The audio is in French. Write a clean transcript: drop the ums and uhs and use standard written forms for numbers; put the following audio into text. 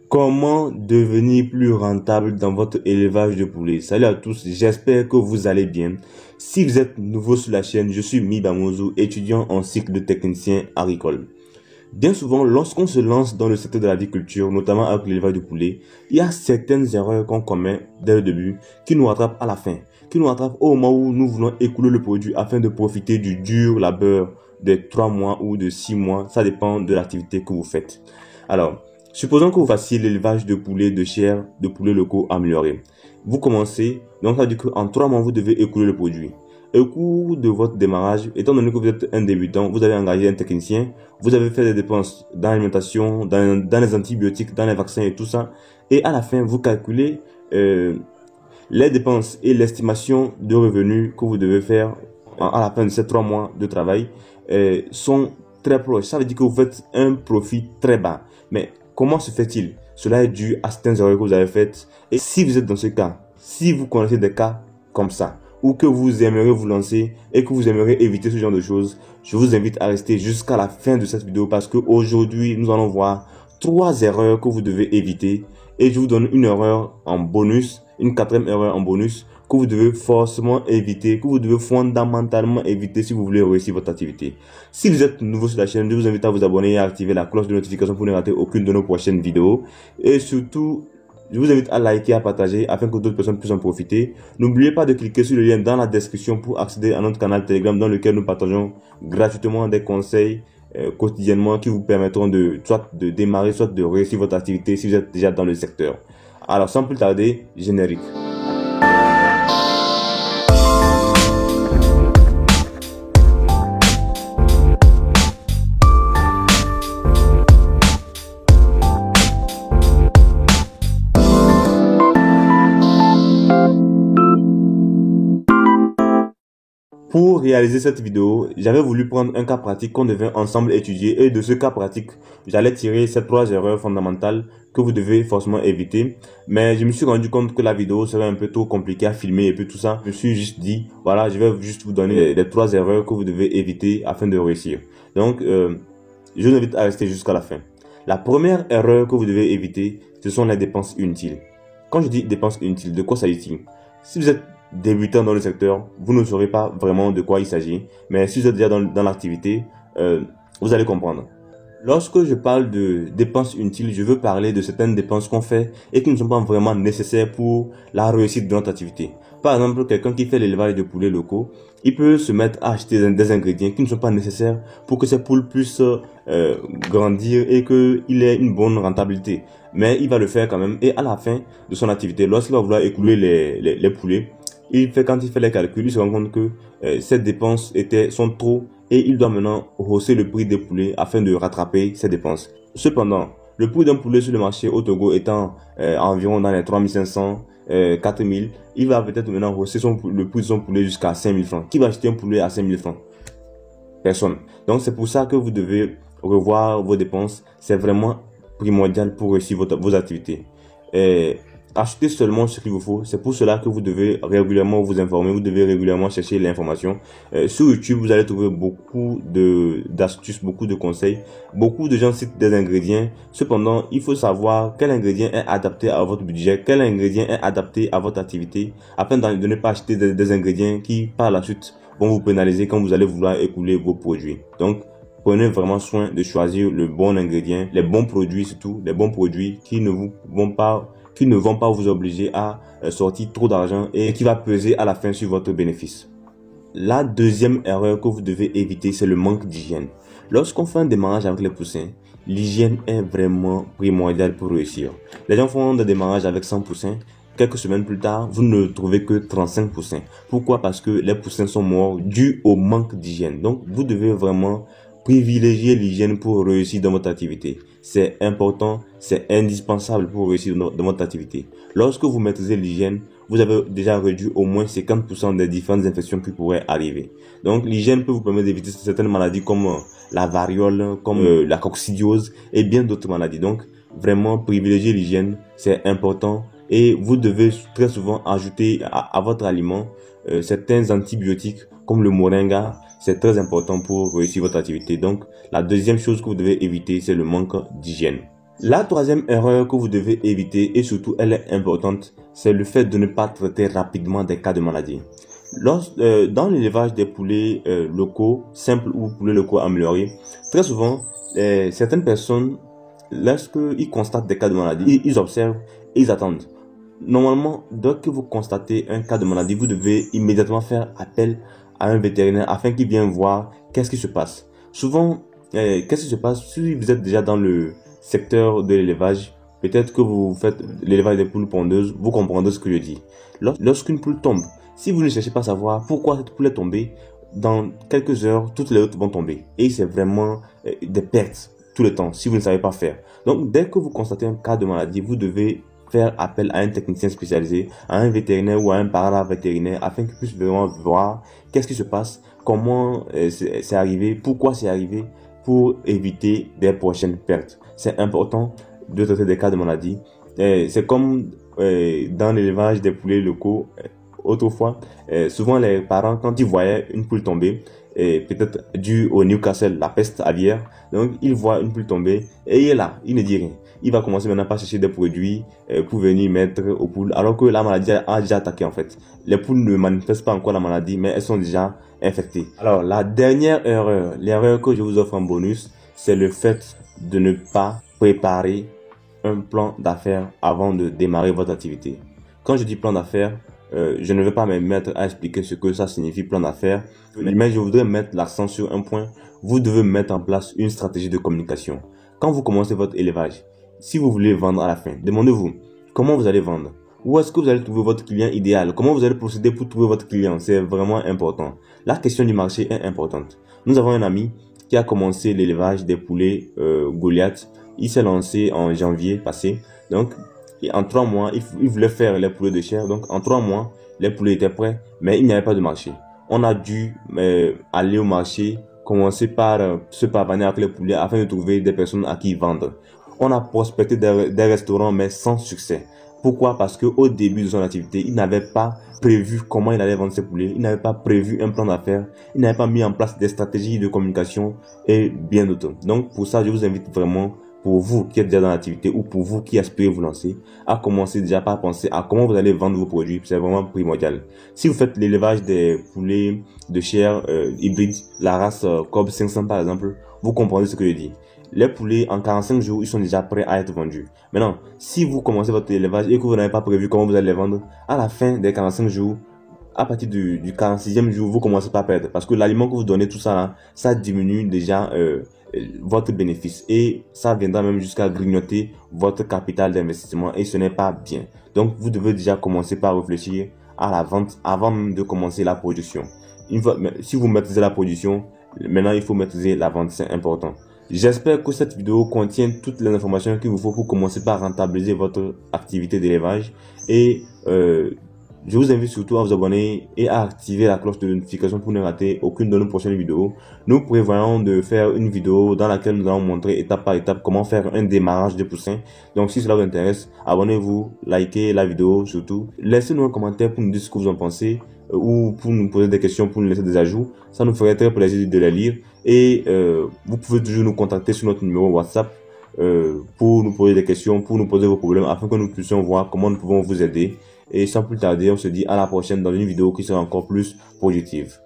Comment devenir plus rentable dans votre élevage de poulets? Salut à tous, j'espère que vous allez bien. Si vous êtes nouveau sur la chaîne, je suis Mibamouzou, étudiant en cycle de technicien agricole. Bien souvent, lorsqu'on se lance dans le secteur de l'agriculture, notamment avec l'élevage de poulets, il y a certaines erreurs qu'on commet dès le début qui nous rattrapent à la fin, qui nous rattrapent au moment où nous voulons écouler le produit afin de profiter du dur labeur de 3 mois ou de 6 mois, ça dépend de l'activité que vous faites. Alors, supposons que vous fassiez l'élevage de poulets de chair, de poulets locaux améliorés. Vous commencez, donc ça veut dire qu'en 3 mois, vous devez écouler le produit. Au cours de votre démarrage, étant donné que vous êtes un débutant, vous avez engagé un technicien, vous avez fait des dépenses dans l'alimentation, dans les antibiotiques, dans les vaccins et tout ça. Et à la fin, vous calculez les dépenses et l'estimation de revenus que vous devez faire à la fin de ces 3 mois de travail sont très proches. Ça veut dire que vous faites un profit très bas. Mais comment se fait-il? Cela est dû à certaines erreurs que vous avez faites. Et si vous êtes dans ce cas, si vous connaissez des cas comme ça, ou que vous aimeriez vous lancer et que vous aimeriez éviter ce genre de choses, je vous invite à rester jusqu'à la fin de cette vidéo parce qu'aujourd'hui, nous allons voir 3 erreurs que vous devez éviter et je vous donne une erreur en bonus, une 4e erreur en bonus que vous devez forcément éviter, que vous devez fondamentalement éviter si vous voulez réussir votre activité. Si vous êtes nouveau sur la chaîne, je vous invite à vous abonner et à activer la cloche de notification pour ne rater aucune de nos prochaines vidéos. Et surtout, je vous invite à liker et à partager afin que d'autres personnes puissent en profiter. N'oubliez pas de cliquer sur le lien dans la description pour accéder à notre canal Telegram dans lequel nous partageons gratuitement des conseils quotidiennement qui vous permettront soit de démarrer, soit de réussir votre activité si vous êtes déjà dans le secteur. Alors sans plus tarder, générique. Pour réaliser cette vidéo, j'avais voulu prendre un cas pratique qu'on devait ensemble étudier et de ce cas pratique, j'allais tirer ces 3 erreurs fondamentales que vous devez forcément éviter. Mais je me suis rendu compte que la vidéo serait un peu trop compliquée à filmer et puis tout ça. Je me suis juste dit, voilà, je vais juste vous donner les 3 erreurs que vous devez éviter afin de réussir. Donc, je vous invite à rester jusqu'à la fin. La première erreur que vous devez éviter, ce sont les dépenses inutiles. Quand je dis dépenses inutiles, de quoi s'agit-il? Si vous êtes débutant dans le secteur, vous ne saurez pas vraiment de quoi il s'agit, mais si vous êtes déjà dans l'activité, vous allez comprendre. Lorsque je parle de dépenses inutiles, je veux parler de certaines dépenses qu'on fait et qui ne sont pas vraiment nécessaires pour la réussite de notre activité. Par exemple, quelqu'un qui fait l'élevage de poulets locaux, il peut se mettre à acheter des ingrédients qui ne sont pas nécessaires pour que ces poules puissent grandir et qu'il ait une bonne rentabilité. Mais il va le faire quand même et à la fin de son activité, lorsqu'il va vouloir écouler les poulets, quand il fait les calculs, il se rend compte que ces dépenses sont trop et il doit maintenant hausser le prix des poulets afin de rattraper ces dépenses. Cependant, le prix d'un poulet sur le marché au Togo étant environ dans les 3500, 4000, il va peut-être maintenant hausser le prix de son poulet jusqu'à 5000 francs. Qui va acheter un poulet à 5000 francs? Personne. Donc c'est pour ça que vous devez revoir vos dépenses. C'est vraiment primordial pour réussir vos activités. Achetez seulement ce qu'il vous faut. C'est pour cela que vous devez régulièrement vous informer. Vous devez régulièrement chercher l'information. Sur YouTube, vous allez trouver beaucoup d'astuces, beaucoup de conseils. Beaucoup de gens citent des ingrédients. Cependant, il faut savoir quel ingrédient est adapté à votre budget, quel ingrédient est adapté à votre activité, afin de ne pas acheter des ingrédients qui, par la suite, vont vous pénaliser quand vous allez vouloir écouler vos produits. Donc, prenez vraiment soin de choisir le bon ingrédient, les bons produits surtout, les bons produits qui ne vont pas vous obliger à sortir trop d'argent et qui va peser à la fin sur votre bénéfice. La deuxième erreur que vous devez éviter, c'est le manque d'hygiène. Lorsqu'on fait un démarrage avec les poussins, l'hygiène est vraiment primordiale pour réussir. Les gens font des démarrages avec 100 poussins. Quelques semaines plus tard, vous ne trouvez que 35 poussins. Pourquoi? Parce que les poussins sont morts dû au manque d'hygiène. Donc, vous devez vraiment privilégier l'hygiène pour réussir dans votre activité. C'est important, c'est indispensable pour réussir dans votre activité. Lorsque vous maîtrisez l'hygiène, vous avez déjà réduit au moins 50% des différentes infections qui pourraient arriver. Donc l'hygiène peut vous permettre d'éviter certaines maladies comme la variole, comme la coccidiose et bien d'autres maladies. Donc vraiment privilégier l'hygiène, c'est important. Et vous devez très souvent ajouter à votre aliment certains antibiotiques comme le moringa C'est très important pour réussir votre activité. Donc, la deuxième chose que vous devez éviter, c'est le manque d'hygiène. La troisième erreur que vous devez éviter, et surtout elle est importante, c'est le fait de ne pas traiter rapidement des cas de maladie. Dans l'élevage des poulets locaux, simples ou poulets locaux améliorés, très souvent, certaines personnes, lorsqu'ils constatent des cas de maladie, ils observent et ils attendent. Normalement, dès que vous constatez un cas de maladie, vous devez immédiatement faire appel à un vétérinaire afin qu'il vienne voir qu'est-ce qui se passe. Souvent, qu'est-ce qui se passe si vous êtes déjà dans le secteur de l'élevage? Peut-être que vous faites l'élevage des poules pondeuses, vous comprendrez ce que je dis. Lorsqu'une poule tombe, si vous ne cherchez pas à savoir pourquoi cette poule est tombée, dans quelques heures, toutes les autres vont tomber. Et c'est vraiment des pertes tout le temps si vous ne savez pas faire. Donc, dès que vous constatez un cas de maladie, vous devez faire appel à un technicien spécialisé, à un vétérinaire ou à un paravétérinaire afin qu'il puisse vraiment voir qu'est-ce qui se passe, comment c'est arrivé, pourquoi c'est arrivé, pour éviter des prochaines pertes. C'est important de traiter des cas de maladie. C'est comme dans l'élevage des poulets locaux. Autrefois, souvent les parents, quand ils voyaient une poule tomber, peut-être dû au Newcastle, la peste aviaire, donc ils voient une poule tomber et il est là, il ne dit rien. Il va commencer maintenant par chercher des produits pour venir mettre aux poules, alors que la maladie a déjà attaqué en fait. Les poules ne manifestent pas encore la maladie, mais elles sont déjà infectées. Alors la dernière erreur, l'erreur que je vous offre en bonus, c'est le fait de ne pas préparer un plan d'affaires avant de démarrer votre activité. Quand je dis plan d'affaires, je ne vais pas me mettre à expliquer ce que ça signifie plan d'affaires, mais je voudrais mettre l'accent sur un point. Vous devez mettre en place une stratégie de communication. Quand vous commencez votre élevage, si vous voulez vendre à la fin, demandez-vous comment vous allez vendre. Où est-ce que vous allez trouver votre client idéal? Comment vous allez procéder pour trouver votre client? C'est vraiment important. La question du marché est importante. Nous avons un ami qui a commencé l'élevage des poulets Goliath. Il s'est lancé en janvier passé. Donc, et en 3 mois, il voulait faire les poulets de chair. Donc, en 3 mois, les poulets étaient prêts, mais il n'y avait pas de marché. On a dû aller au marché, commencer par se pavaner avec les poulets afin de trouver des personnes à qui vendre. On a prospecté des restaurants, mais sans succès. Pourquoi? Parce qu'au début de son activité, il n'avait pas prévu comment il allait vendre ses poulets. Il n'avait pas prévu un plan d'affaires. Il n'avait pas mis en place des stratégies de communication et bien d'autres. Donc, pour ça, je vous invite vraiment, pour vous qui êtes déjà dans l'activité ou pour vous qui aspirez vous lancer, à commencer déjà par penser à comment vous allez vendre vos produits. C'est vraiment primordial. Si vous faites l'élevage des poulets de chair hybride, la race Cobb 500 par exemple, vous comprenez ce que je dis. Les poulets, en 45 jours, ils sont déjà prêts à être vendus. Maintenant, si vous commencez votre élevage et que vous n'avez pas prévu comment vous allez les vendre, à la fin des 45 jours, à partir du 46e jour, vous commencez pas à perdre. Parce que l'aliment que vous donnez, tout ça, là, ça diminue déjà votre bénéfice. Et ça viendra même jusqu'à grignoter votre capital d'investissement. Et ce n'est pas bien. Donc, vous devez déjà commencer par réfléchir à la vente avant même de commencer la production. Une fois, si vous maîtrisez la production, maintenant, il faut maîtriser la vente. C'est important. J'espère que cette vidéo contient toutes les informations qu'il vous faut pour commencer par rentabiliser votre activité d'élevage et je vous invite surtout à vous abonner et à activer la cloche de notification pour ne rater aucune de nos prochaines vidéos. Nous prévoyons de faire une vidéo dans laquelle nous allons montrer étape par étape comment faire un démarrage de poussin. Donc si cela vous intéresse, abonnez-vous, likez la vidéo surtout. Laissez-nous un commentaire pour nous dire ce que vous en pensez ou pour nous poser des questions, pour nous laisser des ajouts. Ça nous ferait très plaisir de les lire. Et vous pouvez toujours nous contacter sur notre numéro WhatsApp pour nous poser des questions, pour nous poser vos problèmes, afin que nous puissions voir comment nous pouvons vous aider. Et sans plus tarder, on se dit à la prochaine dans une vidéo qui sera encore plus positive.